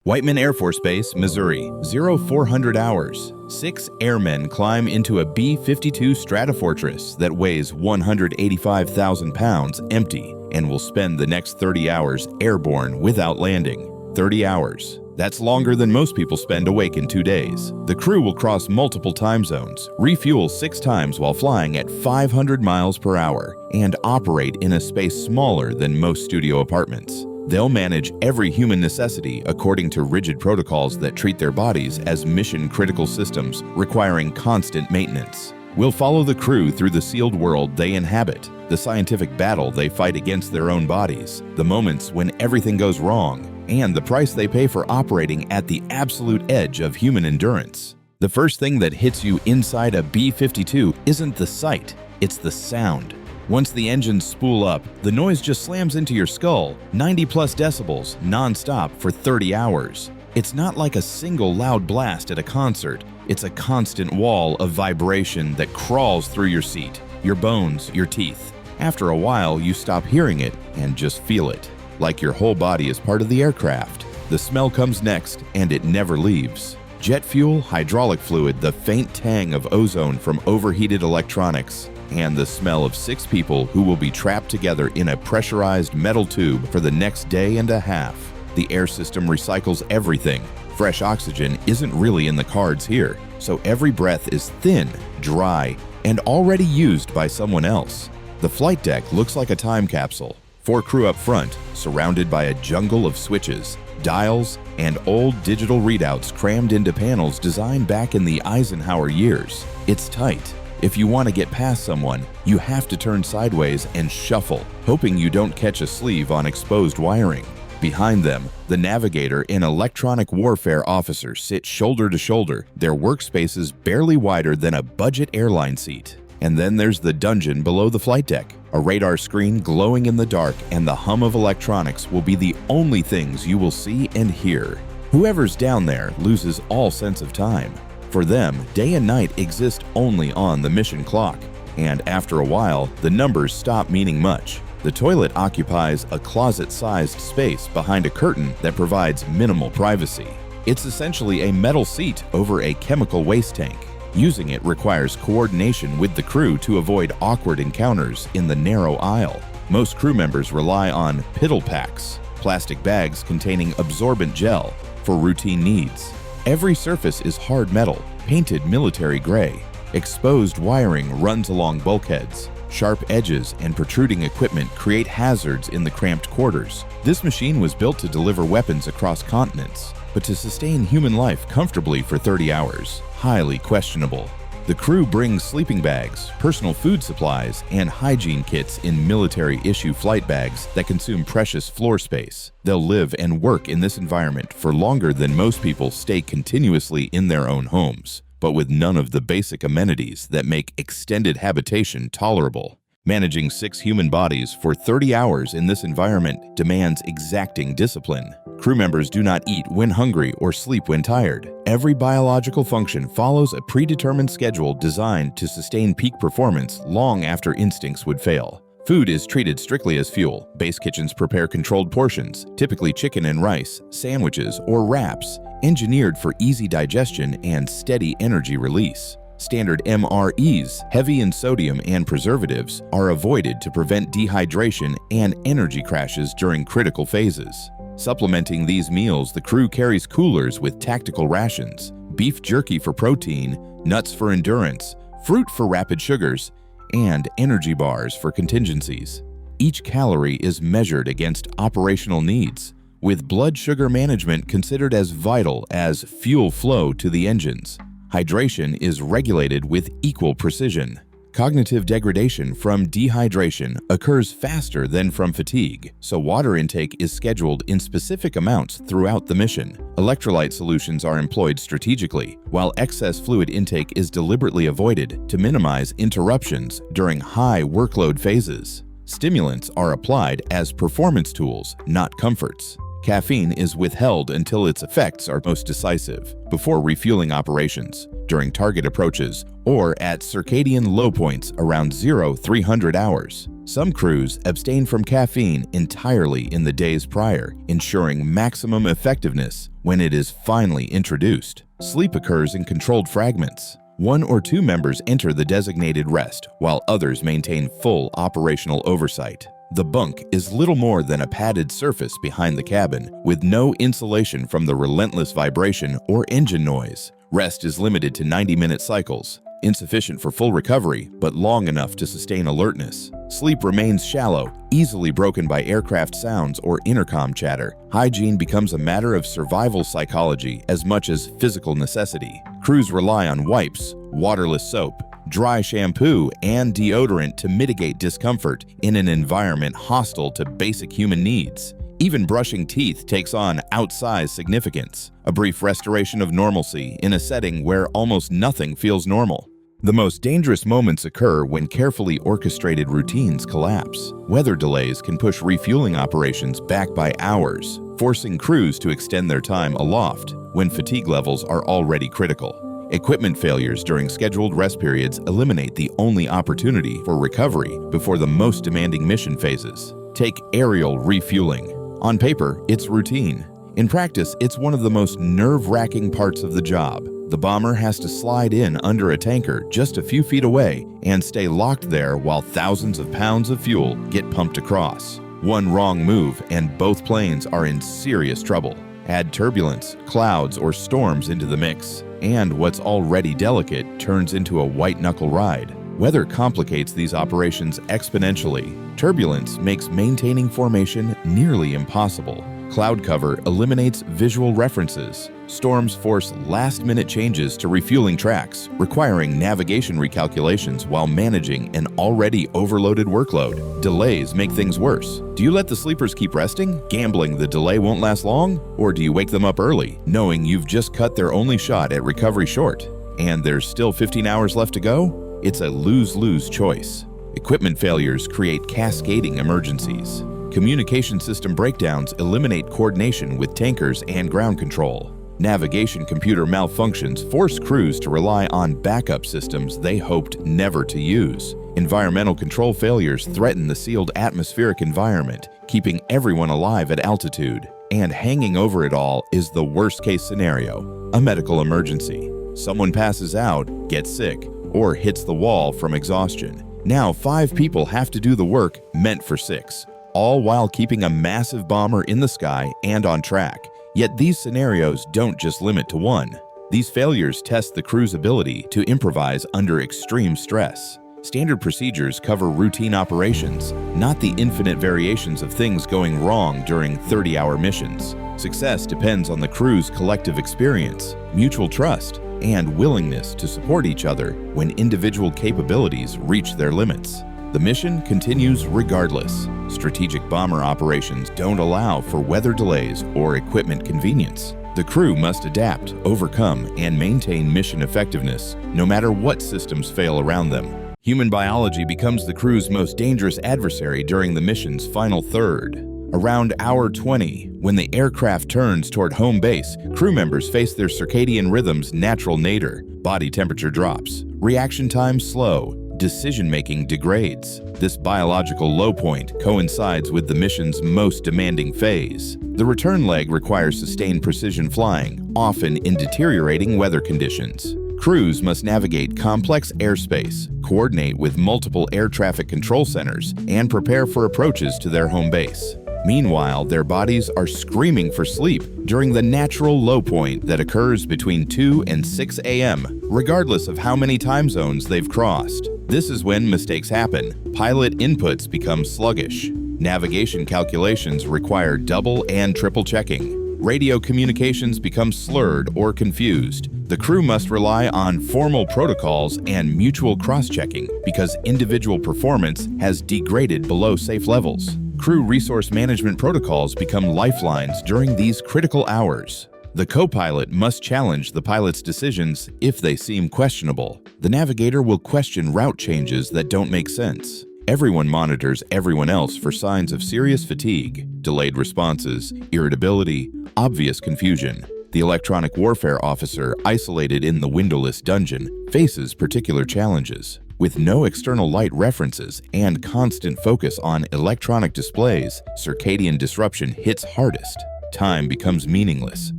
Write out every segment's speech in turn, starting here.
Whiteman Air Force Base, Missouri, 0400 hours. 6 airmen climb into a B-52 Stratofortress that weighs 185,000 pounds empty and will spend the next 30 hours airborne without landing. 30 hours. That's longer than most people spend awake in 2 days. The crew will cross multiple time zones, refuel 6 times while flying at 500 miles per hour, and operate in a space smaller than most studio apartments. They'll manage every human necessity according to rigid protocols that treat their bodies as mission-critical systems requiring constant maintenance. We'll follow the crew through the sealed world they inhabit, the scientific battle they fight against their own bodies, the moments when everything goes wrong, and the price they pay for operating at the absolute edge of human endurance. The first thing that hits you inside a B-52 isn't the sight, it's the sound. Once the engines spool up, the noise just slams into your skull, 90 plus decibels, non-stop for 30 hours. It's not like a single loud blast at a concert. It's a constant wall of vibration that crawls through your seat, your bones, your teeth. After a while, you stop hearing it and just feel it, like your whole body is part of the aircraft. The smell comes next, and it never leaves. Jet fuel, hydraulic fluid, the faint tang of ozone from overheated electronics, and the smell of 6 people who will be trapped together in a pressurized metal tube for the next day and a half. The air system recycles everything. Fresh oxygen isn't really in the cards here, so every breath is thin, dry, and already used by someone else. The flight deck looks like a time capsule. 4 crew up front, surrounded by a jungle of switches, dials, and old digital readouts crammed into panels designed back in the Eisenhower years. It's tight. If you want to get past someone, you have to turn sideways and shuffle, hoping you don't catch a sleeve on exposed wiring. Behind them, the navigator and electronic warfare officer sit shoulder to shoulder, their workspaces barely wider than a budget airline seat. And then there's the dungeon below the flight deck. A radar screen glowing in the dark and the hum of electronics will be the only things you will see and hear. Whoever's down there loses all sense of time. For them, day and night exist only on the mission clock, and after a while, the numbers stop meaning much. The toilet occupies a closet-sized space behind a curtain that provides minimal privacy. It's essentially a metal seat over a chemical waste tank. Using it requires coordination with the crew to avoid awkward encounters in the narrow aisle. Most crew members rely on piddle packs, plastic bags containing absorbent gel, for routine needs. Every surface is hard metal, painted military gray. Exposed wiring runs along bulkheads. Sharp edges and protruding equipment create hazards in the cramped quarters. This machine was built to deliver weapons across continents, but to sustain human life comfortably for 30 hours, highly questionable. The crew brings sleeping bags, personal food supplies, and hygiene kits in military-issue flight bags that consume precious floor space. They'll live and work in this environment for longer than most people stay continuously in their own homes, but with none of the basic amenities that make extended habitation tolerable. Managing 6 human bodies for 30 hours in this environment demands exacting discipline. Crew members do not eat when hungry or sleep when tired. Every biological function follows a predetermined schedule designed to sustain peak performance long after instincts would fail. Food is treated strictly as fuel. Base kitchens prepare controlled portions, typically chicken and rice, sandwiches, or wraps, engineered for easy digestion and steady energy release. Standard MREs, heavy in sodium and preservatives, are avoided to prevent dehydration and energy crashes during critical phases. Supplementing these meals, the crew carries coolers with tactical rations, beef jerky for protein, nuts for endurance, fruit for rapid sugars, and energy bars for contingencies. Each calorie is measured against operational needs, with blood sugar management considered as vital as fuel flow to the engines. Hydration is regulated with equal precision. Cognitive degradation from dehydration occurs faster than from fatigue, so water intake is scheduled in specific amounts throughout the mission. Electrolyte solutions are employed strategically, while excess fluid intake is deliberately avoided to minimize interruptions during high workload phases. Stimulants are applied as performance tools, not comforts. Caffeine is withheld until its effects are most decisive, before refueling operations, during target approaches, or at circadian low points around 0300 hours. Some crews abstain from caffeine entirely in the days prior, ensuring maximum effectiveness When it is finally introduced, sleep occurs in controlled fragments. One or two members enter the designated rest, while others maintain full operational oversight. The bunk is little more than a padded surface behind the cabin, with no insulation from the relentless vibration or engine noise. Rest is limited to 90-minute cycles, insufficient for full recovery, but long enough to sustain alertness. Sleep remains shallow, easily broken by aircraft sounds or intercom chatter. Hygiene becomes a matter of survival psychology as much as physical necessity. Crews rely on wipes, waterless soap, dry shampoo, and deodorant to mitigate discomfort in an environment hostile to basic human needs. Even brushing teeth takes on outsized significance, a brief restoration of normalcy in a setting where almost nothing feels normal. The most dangerous moments occur when carefully orchestrated routines collapse. Weather delays can push refueling operations back by hours, forcing crews to extend their time aloft when fatigue levels are already critical. Equipment failures during scheduled rest periods eliminate the only opportunity for recovery before the most demanding mission phases. Take aerial refueling. On paper, it's routine. In practice, it's one of the most nerve-wracking parts of the job. The bomber has to slide in under a tanker just a few feet away and stay locked there while thousands of pounds of fuel get pumped across. One wrong move and both planes are in serious trouble. Add turbulence, clouds, or storms into the mix, and what's already delicate turns into a white-knuckle ride. Weather complicates these operations exponentially. Turbulence makes maintaining formation nearly impossible. Cloud cover eliminates visual references. Storms force last-minute changes to refueling tracks, requiring navigation recalculations while managing an already overloaded workload. Delays make things worse. Do you let the sleepers keep resting, gambling the delay won't last long? Or do you wake them up early, knowing you've just cut their only shot at recovery short? And there's still 15 hours left to go? It's a lose-lose choice. Equipment failures create cascading emergencies. Communication system breakdowns eliminate coordination with tankers and ground control. Navigation computer malfunctions force crews to rely on backup systems they hoped never to use. Environmental control failures threaten the sealed atmospheric environment, keeping everyone alive at altitude. And hanging over it all is the worst-case scenario, a medical emergency. Someone passes out, gets sick, or hits the wall from exhaustion. Now 5 people have to do the work meant for 6. All while keeping a massive bomber in the sky and on track. Yet these scenarios don't just limit to one. These failures test the crew's ability to improvise under extreme stress. Standard procedures cover routine operations, not the infinite variations of things going wrong during 30-hour missions. Success depends on the crew's collective experience, mutual trust, and willingness to support each other when individual capabilities reach their limits. The mission continues regardless. Strategic bomber operations don't allow for weather delays or equipment convenience. The crew must adapt, overcome, and maintain mission effectiveness, no matter what systems fail around them. Human biology becomes the crew's most dangerous adversary during the mission's final third. Around hour 20, when the aircraft turns toward home base, crew members face their circadian rhythm's natural nadir. Body temperature drops, reaction time slow, decision-making degrades. This biological low point coincides with the mission's most demanding phase. The return leg requires sustained precision flying, often in deteriorating weather conditions. Crews must navigate complex airspace, coordinate with multiple air traffic control centers, and prepare for approaches to their home base. Meanwhile, their bodies are screaming for sleep during the natural low point that occurs between 2 and 6 a.m., regardless of how many time zones they've crossed. This is when mistakes happen. Pilot inputs become sluggish. Navigation calculations require double and triple checking. Radio communications become slurred or confused. The crew must rely on formal protocols and mutual cross-checking because individual performance has degraded below safe levels. Crew resource management protocols become lifelines during these critical hours. The co-pilot must challenge the pilot's decisions if they seem questionable. The navigator will question route changes that don't make sense. Everyone monitors everyone else for signs of serious fatigue, delayed responses, irritability, obvious confusion. The electronic warfare officer, isolated in the windowless dungeon, faces particular challenges. With no external light references and constant focus on electronic displays, circadian disruption hits hardest. Time becomes meaningless.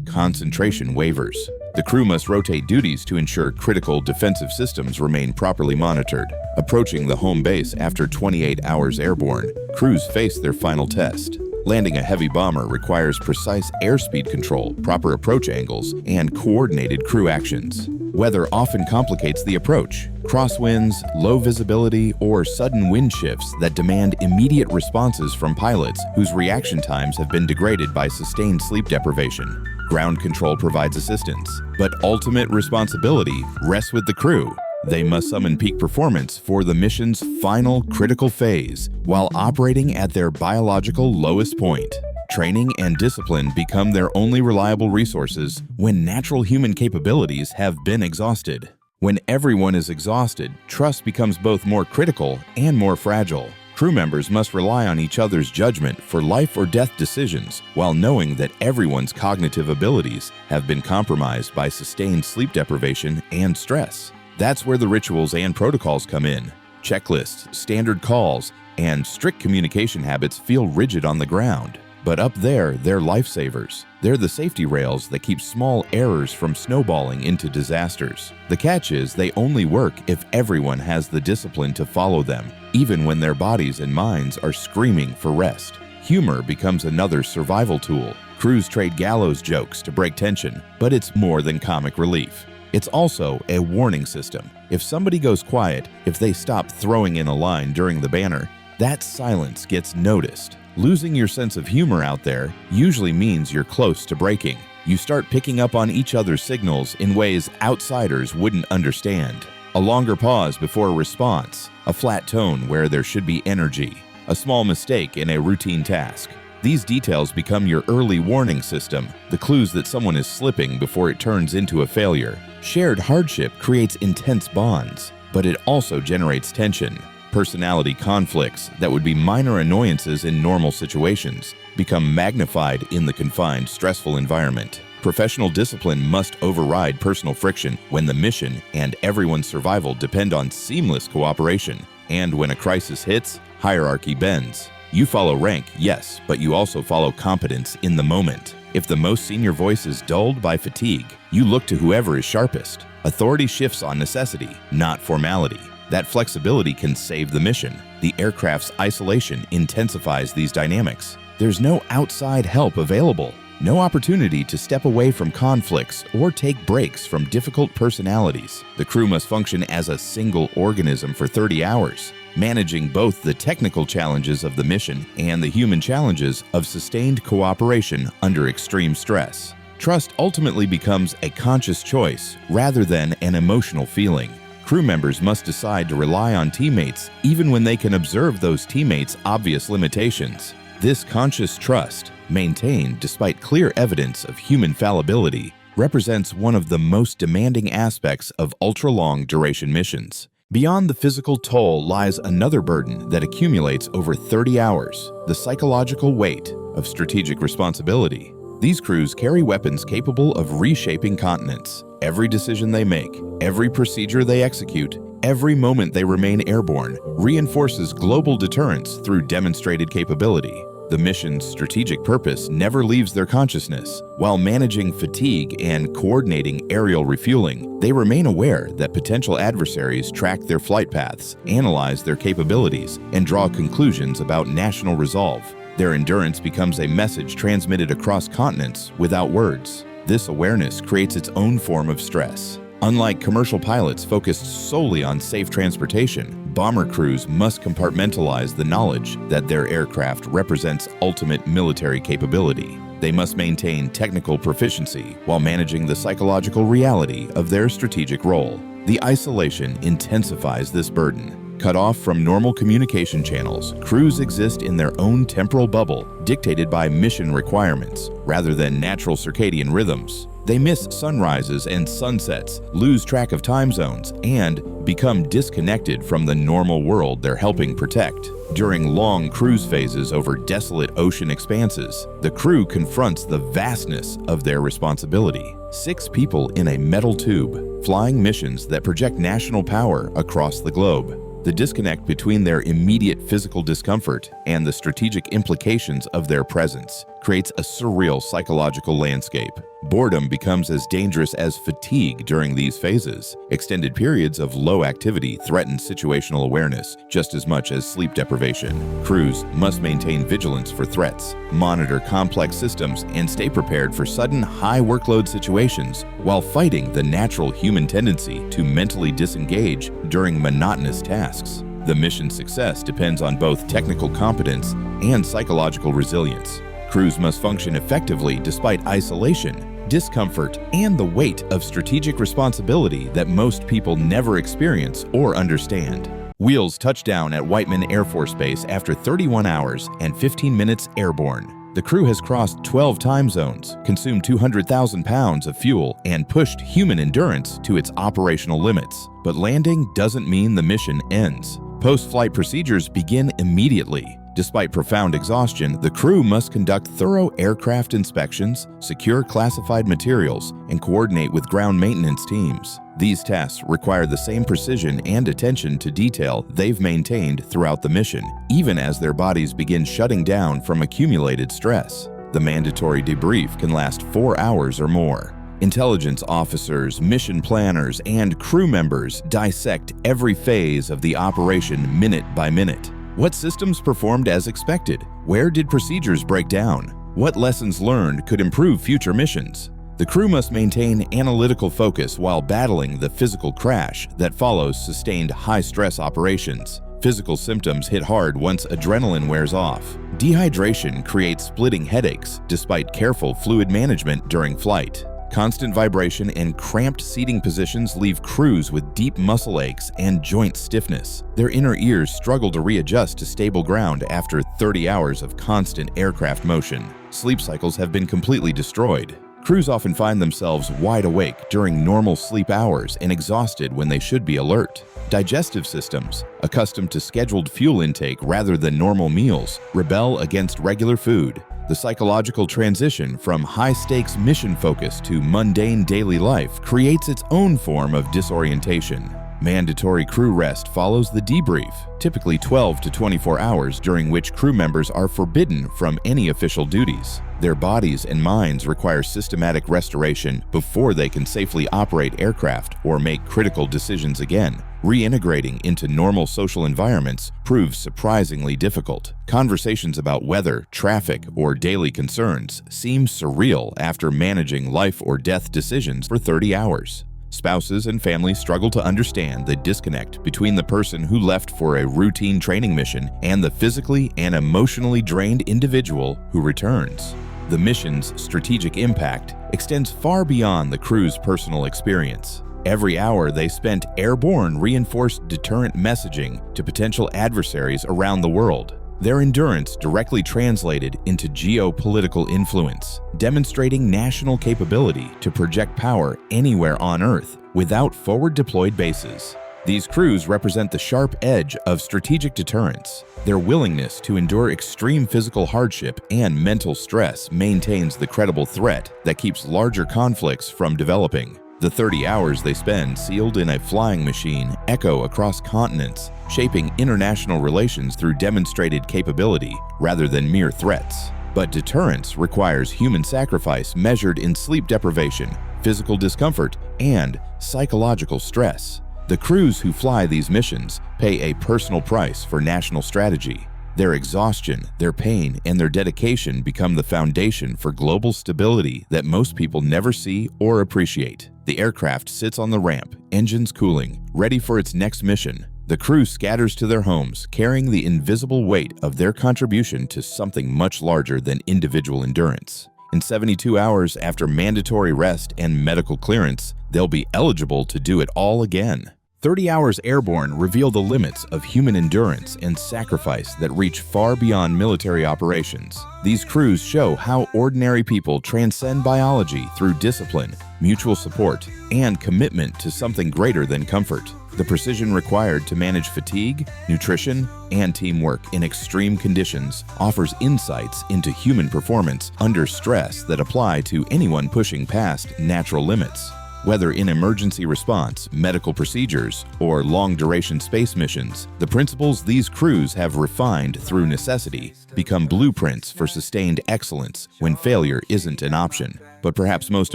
concentration wavers. The crew must rotate duties to ensure critical defensive systems remain properly monitored. Approaching the home base after 28 hours airborne, crews face their final test. Landing a heavy bomber requires precise airspeed control, proper approach angles, and coordinated crew actions. Weather often complicates the approach. Crosswinds, low visibility, or sudden wind shifts that demand immediate responses from pilots whose reaction times have been degraded by sustained sleep deprivation. Ground control provides assistance, but ultimate responsibility rests with the crew. They must summon peak performance for the mission's final critical phase while operating at their biological lowest point. Training and discipline become their only reliable resources when natural human capabilities have been exhausted. When everyone is exhausted, trust becomes both more critical and more fragile. Crew members must rely on each other's judgment for life or death decisions while knowing that everyone's cognitive abilities have been compromised by sustained sleep deprivation and stress. That's where the rituals and protocols come in. Checklists, standard calls, and strict communication habits feel rigid on the ground. But up there, they're lifesavers. They're the safety rails that keep small errors from snowballing into disasters. The catch is they only work if everyone has the discipline to follow them, even when their bodies and minds are screaming for rest. Humor becomes another survival tool. Crews trade gallows jokes to break tension, but it's more than comic relief. It's also a warning system. If somebody goes quiet, if they stop throwing in a line during the banner, that silence gets noticed. Losing your sense of humor out there usually means you're close to breaking. You start picking up on each other's signals in ways outsiders wouldn't understand. A longer pause before a response, a flat tone where there should be energy, a small mistake in a routine task. These details become your early warning system, the clues that someone is slipping before it turns into a failure. Shared hardship creates intense bonds, but it also generates tension. Personality conflicts that would be minor annoyances in normal situations become magnified in the confined, stressful environment. Professional discipline must override personal friction when the mission and everyone's survival depend on seamless cooperation. And when a crisis hits, hierarchy bends. You follow rank, yes, but you also follow competence in the moment. If the most senior voice is dulled by fatigue, you look to whoever is sharpest. Authority shifts on necessity, not formality. That flexibility can save the mission. The aircraft's isolation intensifies these dynamics. There's no outside help available, no opportunity to step away from conflicts or take breaks from difficult personalities. The crew must function as a single organism for 30 hours, managing both the technical challenges of the mission and the human challenges of sustained cooperation under extreme stress. Trust ultimately becomes a conscious choice rather than an emotional feeling. Crew members must decide to rely on teammates even when they can observe those teammates' obvious limitations. This conscious trust, maintained despite clear evidence of human fallibility, represents one of the most demanding aspects of ultra-long duration missions. Beyond the physical toll lies another burden that accumulates over 30 hours, the psychological weight of strategic responsibility. These crews carry weapons capable of reshaping continents. Every decision they make, every procedure they execute, every moment they remain airborne reinforces global deterrence through demonstrated capability. The mission's strategic purpose never leaves their consciousness. While managing fatigue and coordinating aerial refueling, they remain aware that potential adversaries track their flight paths, analyze their capabilities, and draw conclusions about national resolve. Their endurance becomes a message transmitted across continents without words. This awareness creates its own form of stress. Unlike commercial pilots focused solely on safe transportation, bomber crews must compartmentalize the knowledge that their aircraft represents ultimate military capability. They must maintain technical proficiency while managing the psychological reality of their strategic role. The isolation intensifies this burden. Cut off from normal communication channels, crews exist in their own temporal bubble, dictated by mission requirements, rather than natural circadian rhythms. They miss sunrises and sunsets, lose track of time zones, and become disconnected from the normal world they're helping protect. During long cruise phases over desolate ocean expanses, the crew confronts the vastness of their responsibility. 6 people in a metal tube, flying missions that project national power across the globe. The disconnect between their immediate physical discomfort and the strategic implications of their presence creates a surreal psychological landscape. Boredom becomes as dangerous as fatigue during these phases. Extended periods of low activity threaten situational awareness just as much as sleep deprivation. Crews must maintain vigilance for threats, monitor complex systems, and stay prepared for sudden high workload situations while fighting the natural human tendency to mentally disengage during monotonous tasks. The mission's success depends on both technical competence and psychological resilience. Crews must function effectively despite isolation, discomfort, and the weight of strategic responsibility that most people never experience or understand. Wheels touch down at Whiteman Air Force Base after 31 hours and 15 minutes airborne. The crew has crossed 12 time zones, consumed 200,000 pounds of fuel, and pushed human endurance to its operational limits. But landing doesn't mean the mission ends. Post-flight procedures begin immediately. Despite profound exhaustion, the crew must conduct thorough aircraft inspections, secure classified materials, and coordinate with ground maintenance teams. These tasks require the same precision and attention to detail they've maintained throughout the mission, even as their bodies begin shutting down from accumulated stress. The mandatory debrief can last 4 hours or more. Intelligence officers, mission planners, and crew members dissect every phase of the operation minute by minute. What systems performed as expected? Where did procedures break down? What lessons learned could improve future missions? The crew must maintain analytical focus while battling the physical crash that follows sustained high-stress operations. Physical symptoms hit hard once adrenaline wears off. Dehydration creates splitting headaches despite careful fluid management during flight. Constant vibration and cramped seating positions leave crews with deep muscle aches and joint stiffness. Their inner ears struggle to readjust to stable ground after 30 hours of constant aircraft motion. Sleep cycles have been completely destroyed. Crews often find themselves wide awake during normal sleep hours and exhausted when they should be alert. Digestive systems, accustomed to scheduled fuel intake rather than normal meals, rebel against regular food. The psychological transition from high-stakes mission focus to mundane daily life creates its own form of disorientation. Mandatory crew rest follows the debrief, typically 12 to 24 hours during which crew members are forbidden from any official duties. Their bodies and minds require systematic restoration before they can safely operate aircraft or make critical decisions again. Reintegrating into normal social environments proves surprisingly difficult. Conversations about weather, traffic, or daily concerns seem surreal after managing life or death decisions for 30 hours. Spouses and families struggle to understand the disconnect between the person who left for a routine training mission and the physically and emotionally drained individual who returns. The mission's strategic impact extends far beyond the crew's personal experience. Every hour they spent airborne reinforced deterrent messaging to potential adversaries around the world. Their endurance directly translated into geopolitical influence, demonstrating national capability to project power anywhere on Earth without forward-deployed bases. These crews represent the sharp edge of strategic deterrence. Their willingness to endure extreme physical hardship and mental stress maintains the credible threat that keeps larger conflicts from developing. The 30 hours they spend sealed in a flying machine echo across continents, shaping international relations through demonstrated capability rather than mere threats. But deterrence requires human sacrifice measured in sleep deprivation, physical discomfort, and psychological stress. The crews who fly these missions pay a personal price for national strategy. Their exhaustion, their pain, and their dedication become the foundation for global stability that most people never see or appreciate. The aircraft sits on the ramp, engines cooling, ready for its next mission. The crew scatters to their homes, carrying the invisible weight of their contribution to something much larger than individual endurance. In 72 hours after mandatory rest and medical clearance, they'll be eligible to do it all again. 30 hours airborne reveal the limits of human endurance and sacrifice that reach far beyond military operations. These crews show how ordinary people transcend biology through discipline, mutual support, and commitment to something greater than comfort. The precision required to manage fatigue, nutrition, and teamwork in extreme conditions offers insights into human performance under stress that apply to anyone pushing past natural limits. Whether in emergency response, medical procedures, or long-duration space missions, the principles these crews have refined through necessity become blueprints for sustained excellence when failure isn't an option. But perhaps most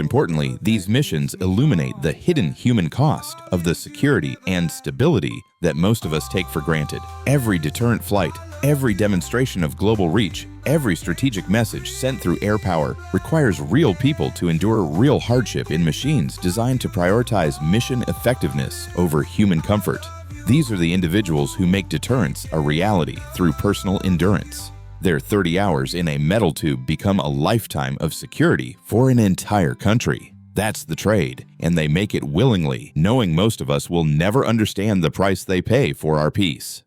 importantly, these missions illuminate the hidden human cost of the security and stability that most of us take for granted. Every deterrent flight, every demonstration of global reach, every strategic message sent through air power requires real people to endure real hardship in machines designed to prioritize mission effectiveness over human comfort. These are the individuals who make deterrence a reality through personal endurance. Their 30 hours in a metal tube become a lifetime of security for an entire country. That's the trade, and they make it willingly, knowing most of us will never understand the price they pay for our peace.